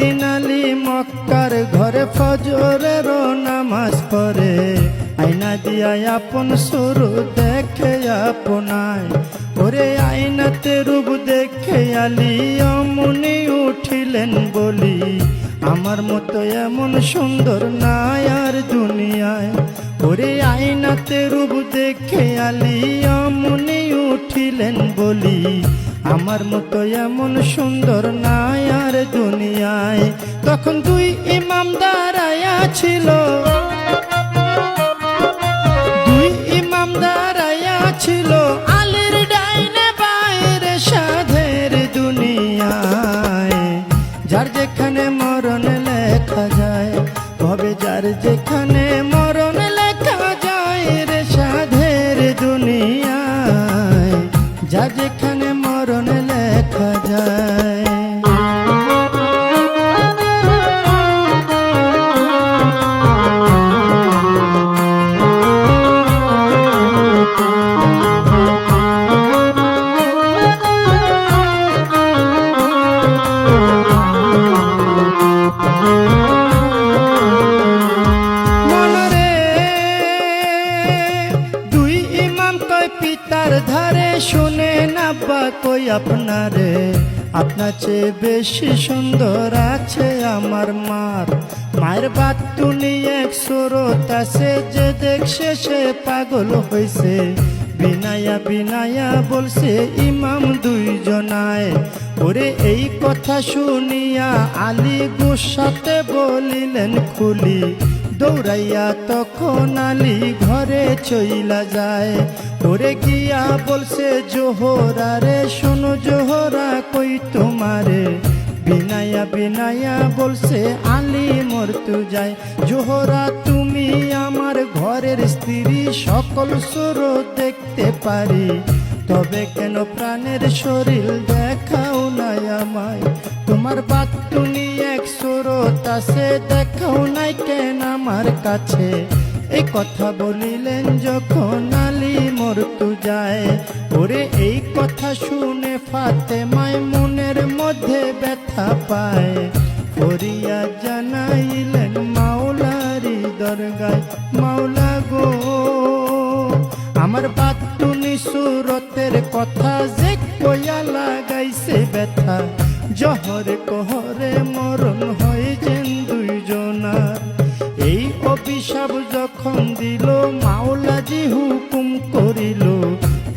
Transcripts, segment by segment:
একদিন আলী মক্কার ঘরে ফজরেরও নামাজ পড়ে, আয়না দিয়া আপন সুরু দেখে আপনায়। ওরে আয়নাতে রূপ দেখে আলী অমনি উঠিলেন বলি, আমার মতো এমন সুন্দর নাই আর দুনিয়ায়। ওরে আয়নাতে রূপ দেখে আলী অমনি উঠিলেন বলি, আমার মতো এমন সুন্দর নাই আর দুনিয়ায়। তখন দুই ইমাম দাঁড়ায়া ছিল, দুই ইমাম দাঁড়ায়া ছিল, আলীর ডাইনে বাইরে সাধের দুনিয়ায়। যার যেখানে মরণ লেখা যায়, তবে যার যেখানে মরণ লেখা যায় রে সাধের দুনিয়ায়, যার যেখানে মরণ লেখা যায়। পিতার ধারে শুনে না বা কই আপনারে, আপনার চেয়ে বেশি সুন্দর আছে আমার মার। মায়ের বাতুনি এক সুরত আছে, যে দেখছে সে পাগল হইছে। বিনায়া বিনায়া বলছে ইমাম দুইজনায়। ওরে এই কথা শুনিয়া আলী গুসাতে বলিলেন খুলি, দৌড়াইয়া তখন আলী ঘরে চইলা যায়। ওরে গিয়া বলছে জোহরা রে, শোনো জোহরা কই তোমারে। বিনায়া বিনায়া বলছে আলী মরতু যায়। জোহরা তুমি আমার ঘরের স্ত্রী, সকল সুর দেখতে পারি, তবে কেন প্রাণের শরীর দেখাও নাই আমায়। তোমার বাতুনি এক সুরত আছে, দেখাও নাই কেন আমার কাছে। এই কথা বলিলেন যখন আলী মরতু যায়। ওরে এই কথা শুনে ফাতেমায় মনের মধ্যে ব্যথা পায়। ফরিয়া জানাইলেন মাওলারি দরগায়, মাওলা গো আমার বাতুনি সুরতের কথা যে কইয়া লাগাইছে ব্যথা। জহরে কহরে মরণ হয়েছেন দুইজনার। এই অভিশাপ যখন দিল মাওলাজি হুকুম করিল,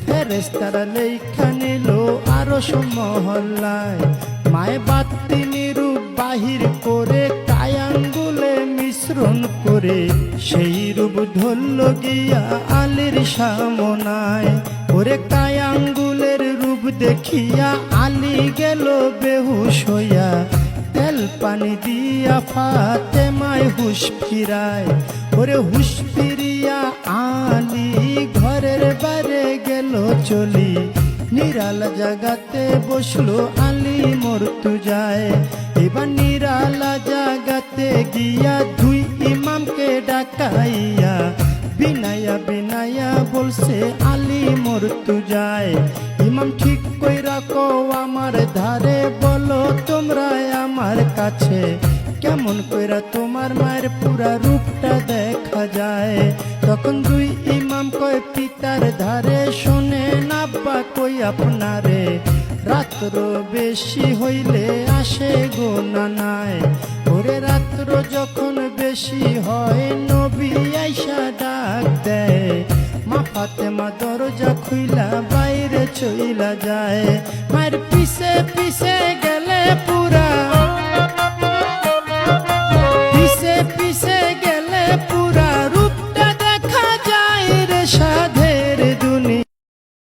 ফেরেশতারা লেখা নিল আরশ মহল্লায়। মায়ে বাতিনি রূপ বাহির করে কায়াঙ্গুলে মিশ্রণ করে, সেই রূপ ধরল গিয়া আলীর সামনায়। ওরে কায়াঙ্গুলের রূপ দেখিয়া আলী গেল বেহুশ হইয়া, তেল পানি দিয়া ফাতেমায় হুশ ফিরায়। ওরে হুশ ফিরিয়া আলী ঘরের বাইরে গেল চলি, নিরালা জাগাতে বসলো আলী মরতু যায়। এবার নিরালা জাগাতে গিয়া দুই ইমামকে ডাকাইয়া, বিনায়া বিনায়া বলছে আলী মরতু যায়। ইমাম ঠিক কইরা কও আমার ধারে, বলো তোমরা আমার কাছে, কেমন কইরা তোমার মায়ের পুরা রূপটা দেখা যায়। তখন দুই ইমাম কয় পিতার ধারে, শোনে না বা কই আপনারে। রাত্র বেশি হইলে আসে গো নানায়। ওরে রাত্র যখন বেশি হয় নবী আইসা ডাক দেয়। মা ফাতেমা দরজা খুইলা বাইরে চইলা যায়। মায়ের পিছে পিছে